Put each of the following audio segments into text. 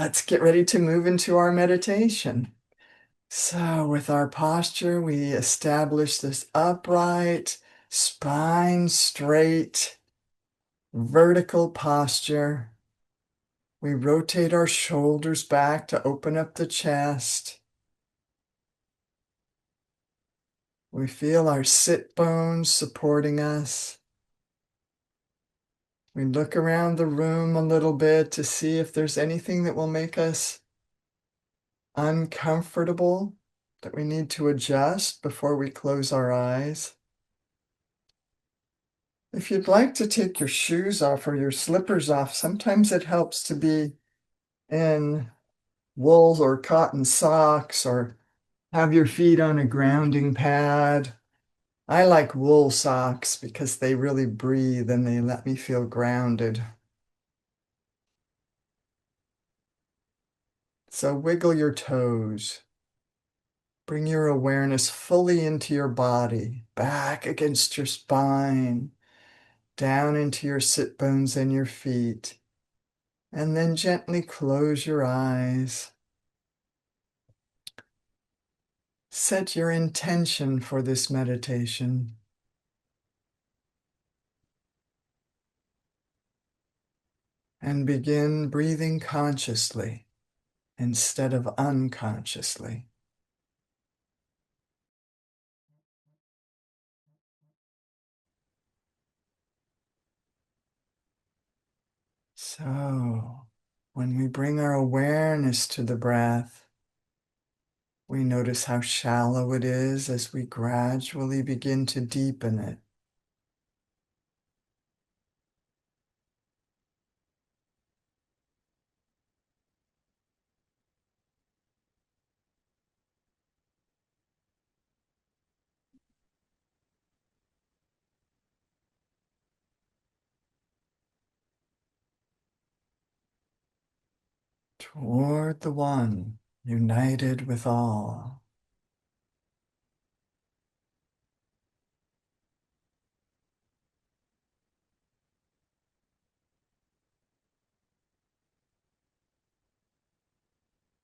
let's get ready to move into our meditation. So, with our posture, we establish this upright, spine straight, vertical posture. We rotate our shoulders back to open up the chest. We feel our sit bones supporting us. We look around the room a little bit to see if there's anything that will make us uncomfortable that we need to adjust before we close our eyes. If you'd like to take your shoes off or your slippers off, sometimes it helps to be in wool or cotton socks or have your feet on a grounding pad. I like wool socks because they really breathe and they let me feel grounded. So wiggle your toes. Bring your awareness fully into your body, back against your spine, down into your sit bones and your feet, and then gently close your eyes. Set your intention for this meditation. And begin breathing consciously instead of unconsciously. So, when we bring our awareness to the breath, we notice how shallow it is as we gradually begin to deepen it. Toward the one, united with all.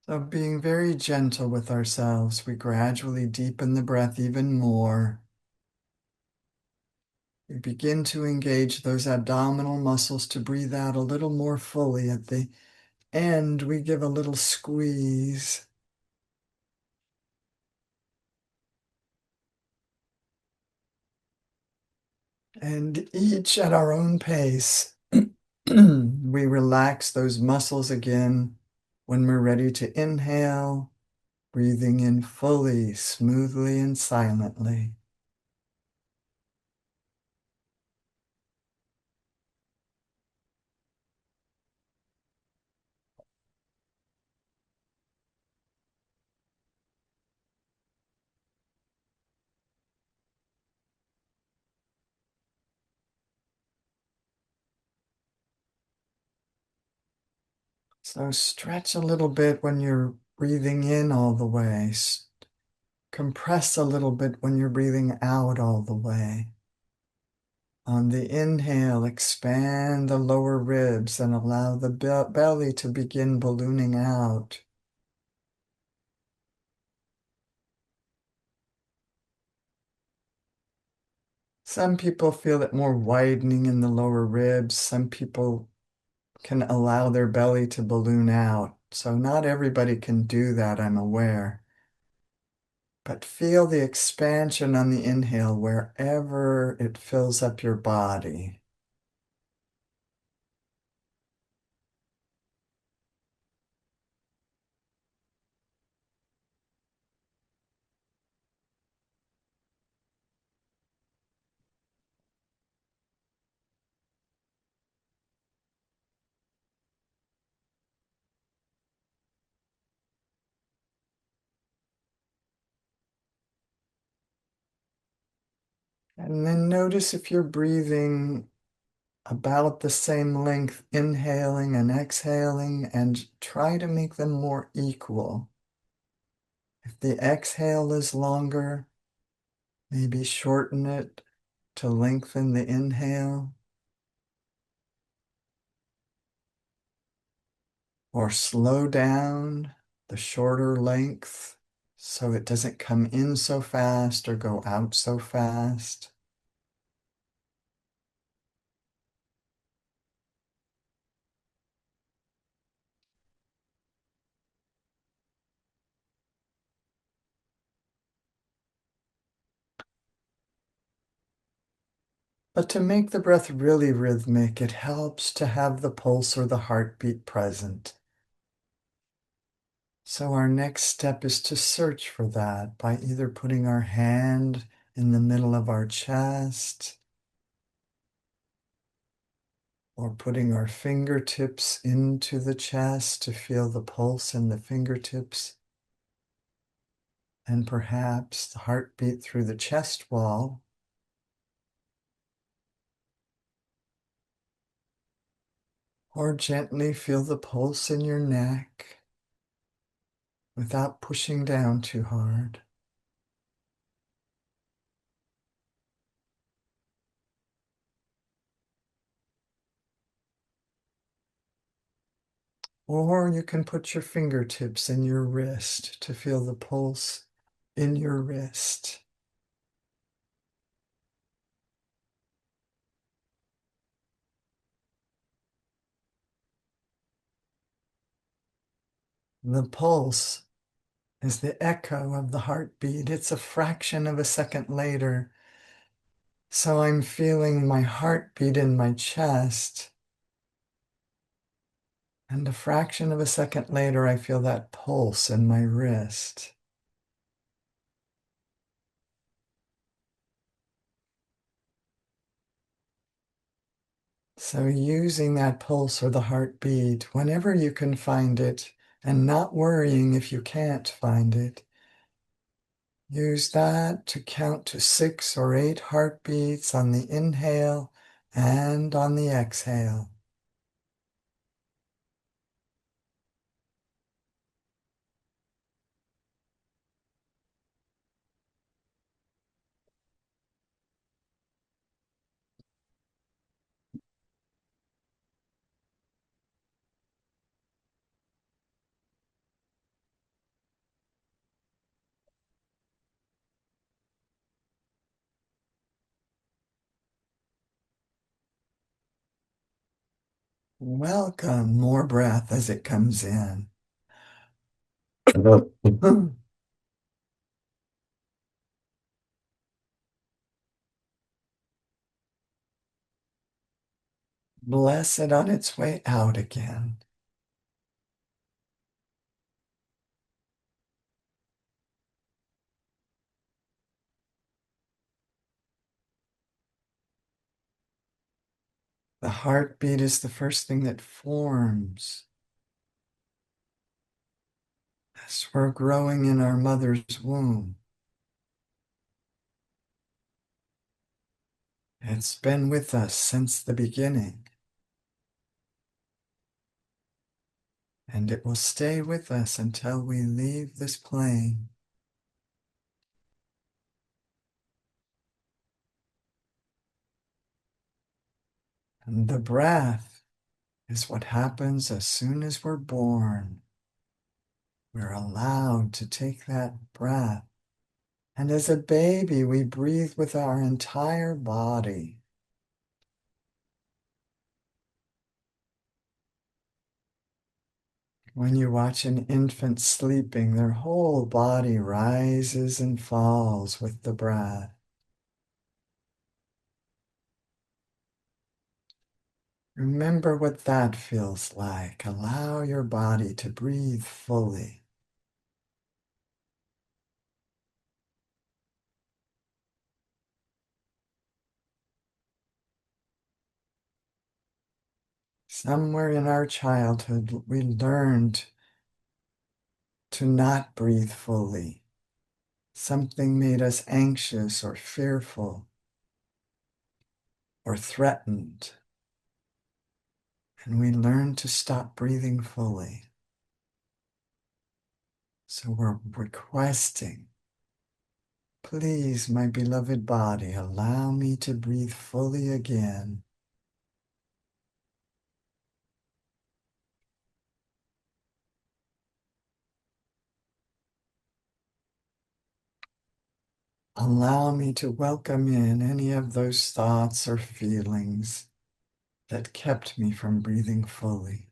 So, being very gentle with ourselves, we gradually deepen the breath even more. We begin to engage those abdominal muscles to breathe out a little more fully. At the end, we give a little squeeze. And each at our own pace, we relax those muscles again when we're ready to inhale, breathing in fully, smoothly, and silently. So stretch a little bit when you're breathing in all the way. Compress a little bit when you're breathing out all the way. On the inhale, expand the lower ribs and allow the belly to begin ballooning out. Some people feel it more widening in the lower ribs. Some people can allow their belly to balloon out. So not everybody can do that, I'm aware. But feel the expansion on the inhale wherever it fills up your body. And then notice if you're breathing about the same length, inhaling and exhaling, and try to make them more equal. If the exhale is longer, maybe shorten it to lengthen the inhale. or slow down the shorter length so it doesn't come in so fast or go out so fast. But to make the breath really rhythmic, it helps to have the pulse or the heartbeat present. So our next step is to search for that by either putting our hand in the middle of our chest or putting our fingertips into the chest to feel the pulse in the fingertips and perhaps the heartbeat through the chest wall. Or gently feel the pulse in your neck without pushing down too hard. Or you can put your fingertips in your wrist to feel the pulse in your wrist. The pulse is the echo of the heartbeat. It's a fraction of a second later. So I'm feeling my heartbeat in my chest. And a fraction of a second later, I feel that pulse in my wrist. So using that pulse or the heartbeat whenever you can find it and not worrying if you can't find it. Use that to count to 6 or 8 heartbeats on the inhale and on the exhale. Welcome more breath as it comes in. Bless it on its way out again. The heartbeat is the first thing that forms as we're growing in our mother's womb. It's been with us since the beginning, and it will stay with us until we leave this plane. And the breath is what happens as soon as we're born. We're allowed to take that breath. And as a baby, we breathe with our entire body. When you watch an infant sleeping, their whole body rises and falls with the breath. Remember what that feels like. Allow your body to breathe fully. Somewhere in our childhood, we learned to not breathe fully. Something made us anxious or fearful or threatened. And we learned to stop breathing fully. So we're requesting, please, my beloved body, allow me to breathe fully again. Allow me to welcome in any of those thoughts or feelings that kept me from breathing fully.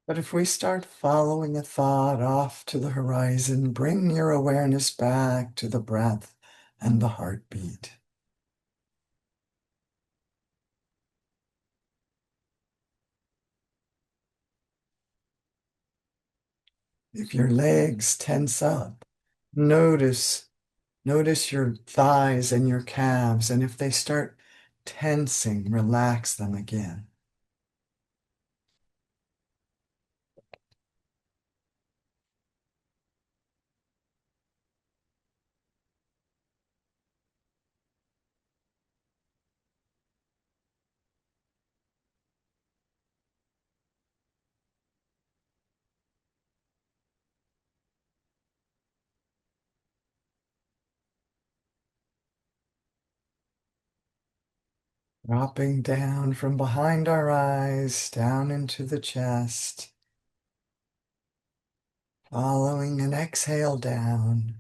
But if we start following a thought off to the horizon, bring your awareness back to the breath and the heartbeat. If your legs tense up, notice, notice your thighs and your calves, and if they start tensing, relax them again. Dropping down from behind our eyes, down into the chest, following an exhale down,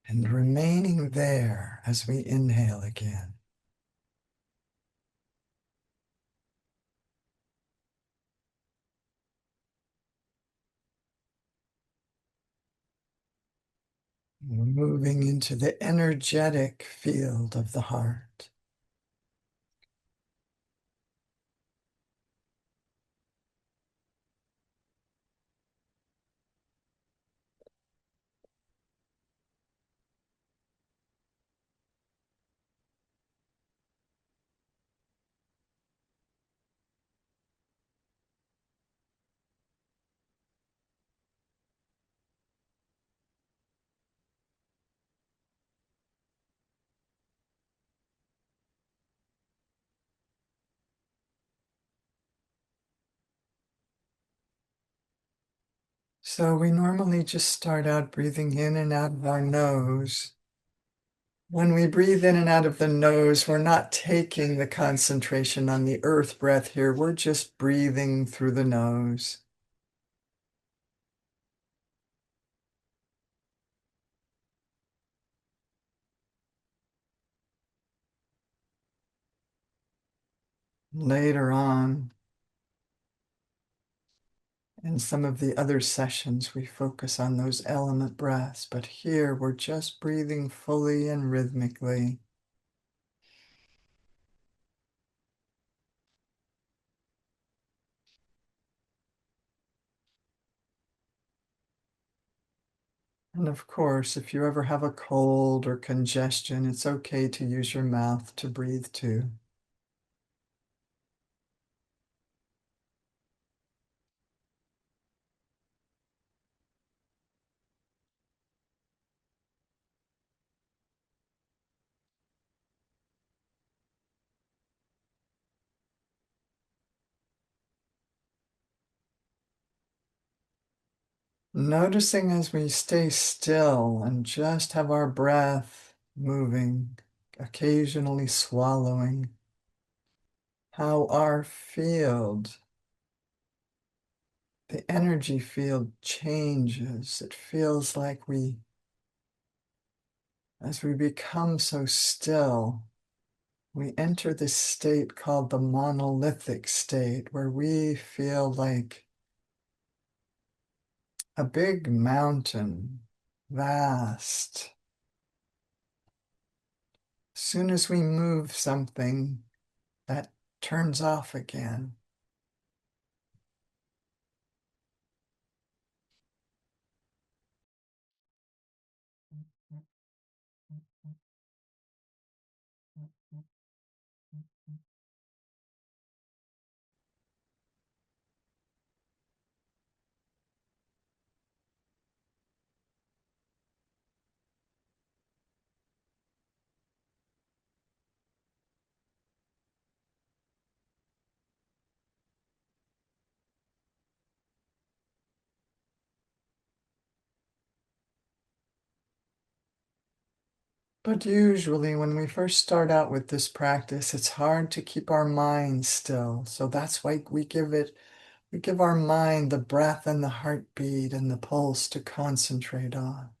and remaining there as we inhale again. Moving into the energetic field of the heart. So we normally just start out breathing in and out of our nose. When we breathe in and out of the nose, we're not taking the concentration on the earth breath here. We're just breathing through the nose. Later on, in some of the other sessions, we focus on those element breaths, but here we're just breathing fully and rhythmically. And of course, if you ever have a cold or congestion, it's okay to use your mouth to breathe too. Noticing as we stay still and just have our breath moving, occasionally swallowing, how our field, the energy field changes. It feels like as we become so still, we enter this state called the monolithic state, where we feel like a big mountain, vast. As soon as we move something, that turns off again. But usually when we first start out with this practice, it's hard to keep our mind still. So that's why we give our mind the breath and the heartbeat and the pulse to concentrate on.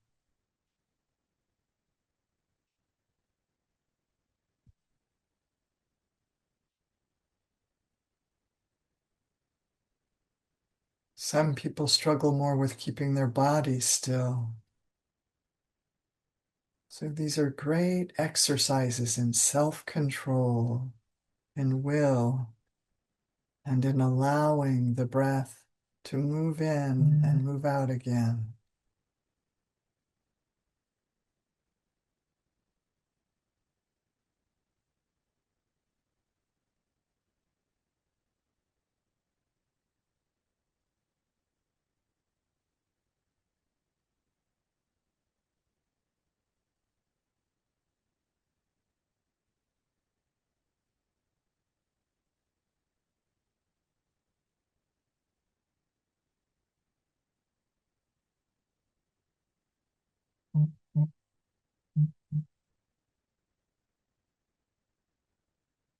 Some people struggle more with keeping their bodies still. So these are great exercises in self-control, in will, and in allowing the breath to move in and move out again.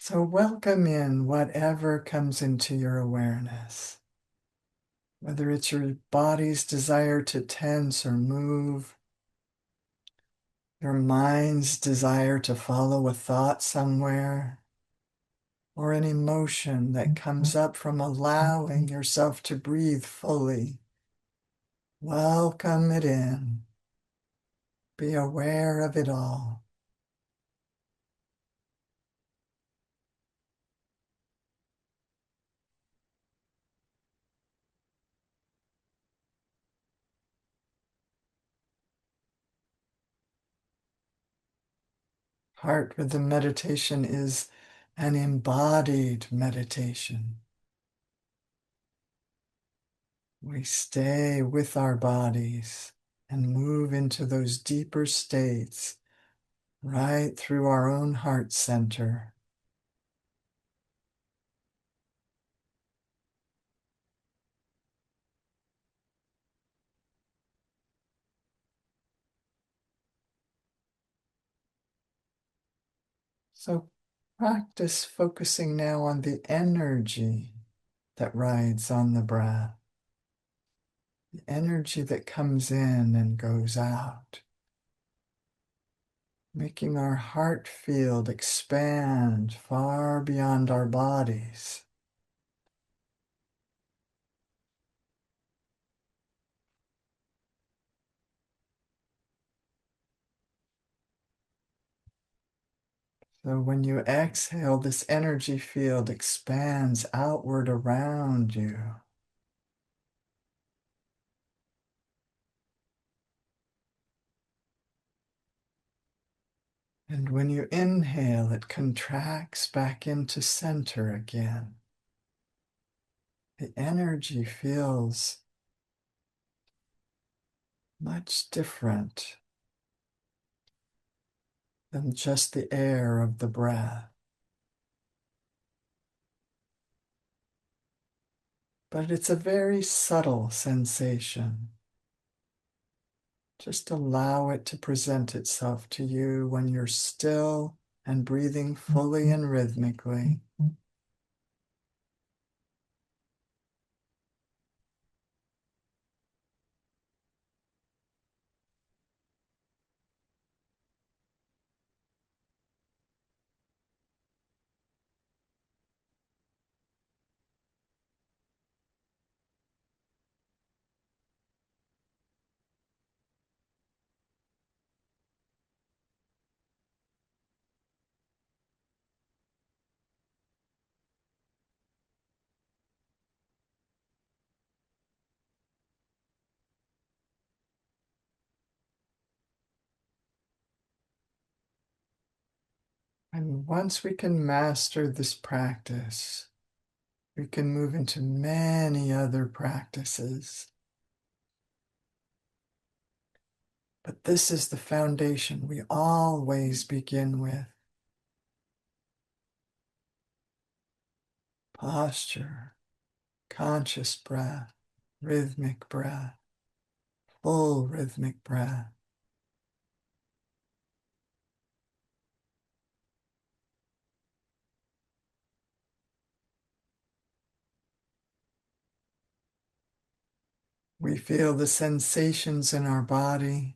So welcome in whatever comes into your awareness, whether it's your body's desire to tense or move, your mind's desire to follow a thought somewhere, or an emotion that comes up from allowing yourself to breathe fully. Welcome it in. Be aware of it all. Heart rhythm meditation is an embodied meditation. We stay with our bodies and move into those deeper states right through our own heart center. So practice focusing now on the energy that rides on the breath, the energy that comes in and goes out, making our heart field expand far beyond our bodies. So when you exhale, this energy field expands outward around you. And when you inhale, it contracts back into center again. The energy feels much different than just the air of the breath. But it's a very subtle sensation. Just allow it to present itself to you when you're still and breathing fully and rhythmically. And once we can master this practice, we can move into many other practices. But this is the foundation we always begin with. Posture, conscious breath, rhythmic breath, full rhythmic breath. We feel the sensations in our body.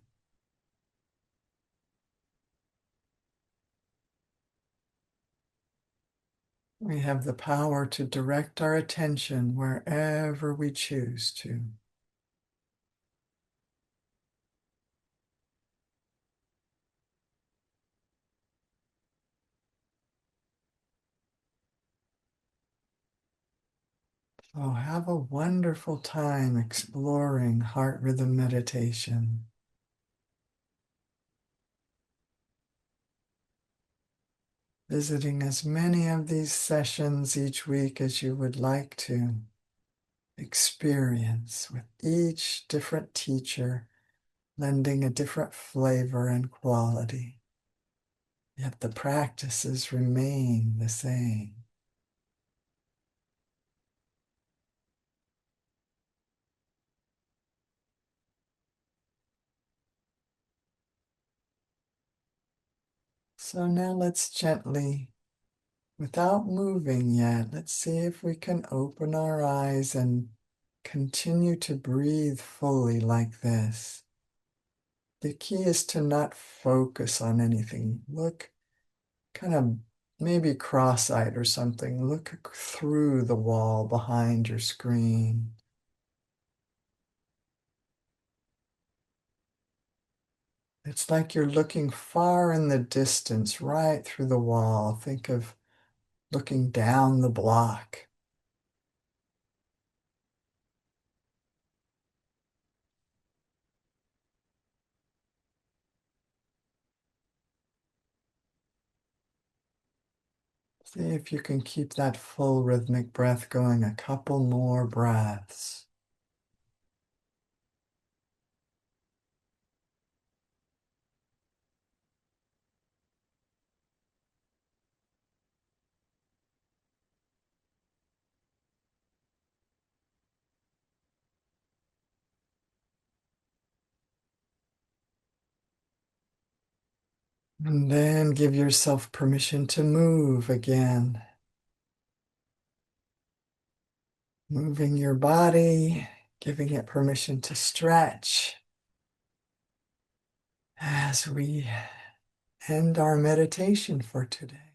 We have the power to direct our attention wherever we choose to. So have a wonderful time exploring heart rhythm meditation. Visiting as many of these sessions each week as you would like to. Experience with each different teacher lending a different flavor and quality. Yet the practices remain the same. So now let's gently, without moving yet, let's see if we can open our eyes and continue to breathe fully like this. The key is to not focus on anything. Look kind of maybe cross-eyed or something. Look through the wall behind your screen. It's like you're looking far in the distance, right through the wall. Think of looking down the block. See if you can keep that full rhythmic breath going a couple more breaths. And then give yourself permission to move again. Moving your body, giving it permission to stretch as we end our meditation for today.